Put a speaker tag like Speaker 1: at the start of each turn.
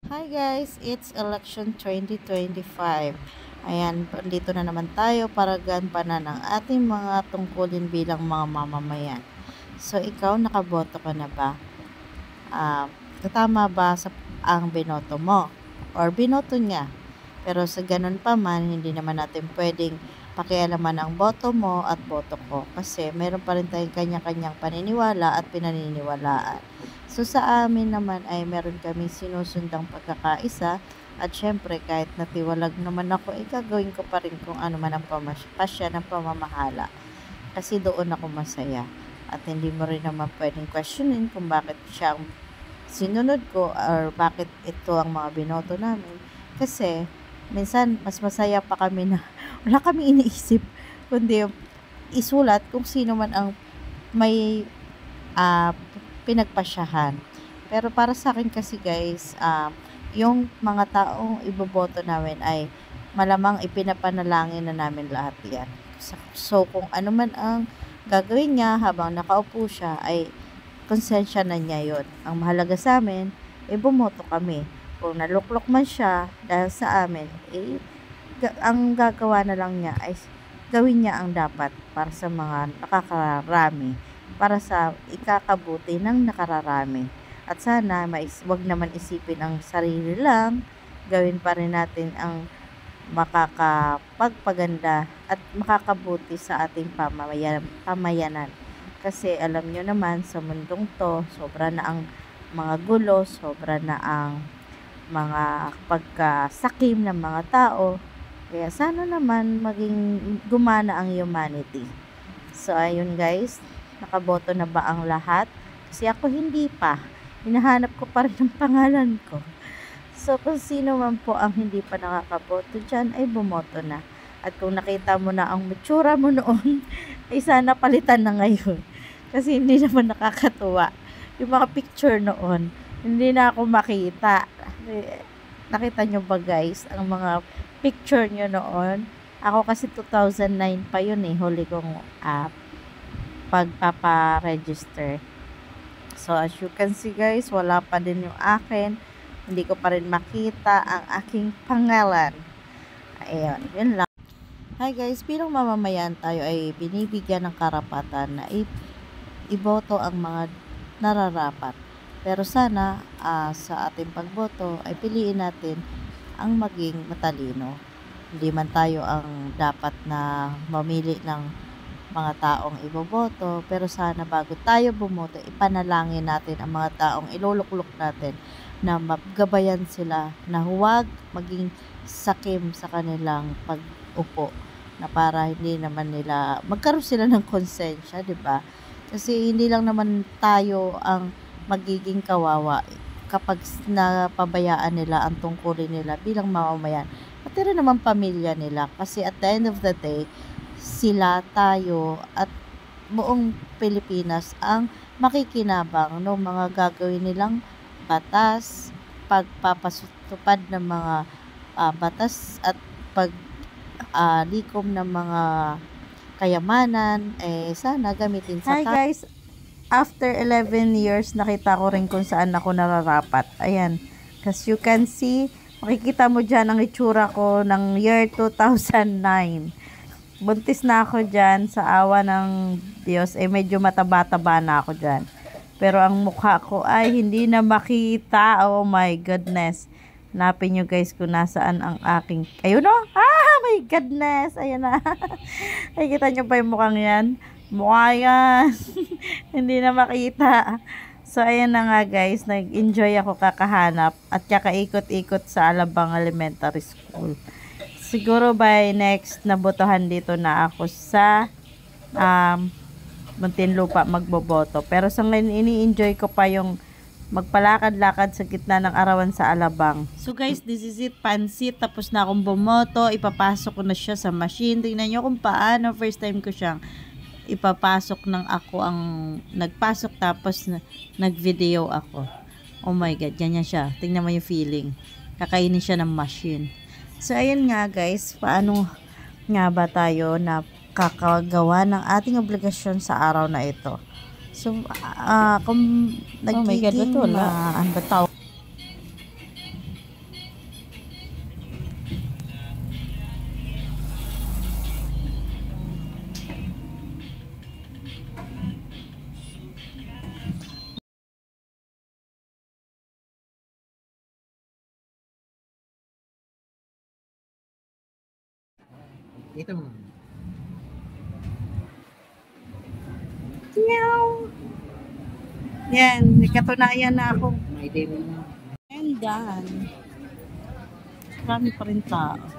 Speaker 1: Hi guys, it's election 2025. Ayan, dito na naman tayo para gampanan ang ating mga tungkulin bilang mga mamamayan. So, ikaw, nakaboto ka na ba? Tama ba ang binoto mo? Or binoto niya? Pero sa ganun pa man, hindi naman natin pwedeng pakialaman ang boto mo at boto ko. Kasi meron pa rin tayong kanya-kanyang paniniwala at pinaniniwalaan. So sa amin naman ay meron kami sinusundang pagkakaisa at syempre kahit natiwalag naman ako ay gagawin ko pa rin kung ano man ang pasya ng pamamahala kasi doon ako masaya at hindi mo rin naman pwedeng questionin kung bakit siya ang sinunod ko or bakit ito ang mga binoto namin kasi minsan mas masaya pa kami na wala kami iniisip kundi isulat kung sino man ang may ah, pinagpasyahan. Pero para sa akin kasi guys, yung mga taong iboboto namin ay malamang ipinapanalangin na namin lahat yan. So kung ano man ang gagawin niya habang nakaupo siya ay konsensya na niya yun. Ang mahalaga sa amin, bumoto kami. Kung naluklok man siya dahil sa amin, ang gagawa na lang niya ay gawin niya ang dapat para sa mga nakakarami, para sa ikakabuti ng nakararami. At sana wag naman isipin ang sarili lang, gawin pa rin natin ang makakapagpaganda at makakabuti sa ating pamayanan. Kasi alam nyo naman sa mundong to, sobra na ang mga gulo, sobra na ang mga pagkasakim ng mga tao. Kaya sana naman maging gumana ang humanity. So ayun guys, nakaboto na ba ang lahat? Kasi ako hindi pa. Hinahanap ko pa rin ang pangalan ko. So kung sino man po ang hindi pa nakakaboto dyan, ay bumoto na. At kung nakita mo na ang matsura mo noon, ay sana palitan na ngayon. Kasi hindi naman nakakatuwa. Yung mga picture noon, hindi na ako makita. Nakita nyo ba guys, ang mga picture nyo noon? Ako kasi 2009 pa yun huli kong pagpapa-register. So as you can see guys, wala pa din yung akin. Hindi ko pa rin makita ang aking pangalan. Ayun, yun lang. Hi guys, bilang mamamayan tayo ay binibigyan ng karapatan na iboto ang mga nararapat. Pero sana sa ating pagboto ay piliin natin ang maging matalino. Hindi man tayo ang dapat na mamili ng mga taong iboboto, pero sana bago tayo bumoto, ipanalangin natin ang mga taong iluluklok natin na magabayan sila na huwag maging sakim sa kanilang pag-upo na para hindi naman nila magkaroon sila ng konsensya, di ba? Kasi hindi lang naman tayo ang magiging kawawa kapag napabayaan nila ang tungkulin nila bilang mamamayan. Pati rin naman pamilya nila kasi at the end of the day, sila, tayo at buong Pilipinas ang makikinabang ng mga gagawin nilang batas, pagpapatupad ng mga batas at paglikom ng mga kayamanan, sana gamitin sa
Speaker 2: Hi guys, after 11 years, nakita ko rin kung saan ako nararapat. Ayan, as you can see, makikita mo dyan ang itsura ko ng year 2009. Buntis na ako dyan sa awa ng Diyos. Medyo mataba-taba na ako dyan. Pero ang mukha ko ay hindi na makita. Oh my goodness. Hanapin nyo guys kung nasaan ang aking... Ayun o! My goodness! Ayan na. Nakikita nyo ba yung mukhang yan? Mukha yan. Hindi na makita. So, ayan na nga guys. Nag-enjoy ako kakahanap at kakaikot-ikot sa Alabang Elementary School. Siguro by next nabotohan dito na ako sa Muntinlupa magboboto. Pero sa ngayon, ini-enjoy ko pa yung magpalakad-lakad sa gitna ng arawan sa Alabang. So guys, this is it. Pansit. Tapos na akong bumoto. Ipapasok ko na siya sa machine. Tingnan nyo kung paano. First time ko siyang ipapasok ng ako ang nagpasok tapos nag-video ako. Oh my God, ganyan siya. Tingnan mo yung feeling. Kakainin siya ng machine. So, ayun nga guys, paano nga ba tayo na kakagawa ng ating obligasyon sa araw na ito? So, kung nagiging ano ba tawag?
Speaker 3: Ito mo.
Speaker 2: Meow. Yan, may katunayan na ako.
Speaker 3: May demo mo.
Speaker 2: And done. Marami pa rin tao.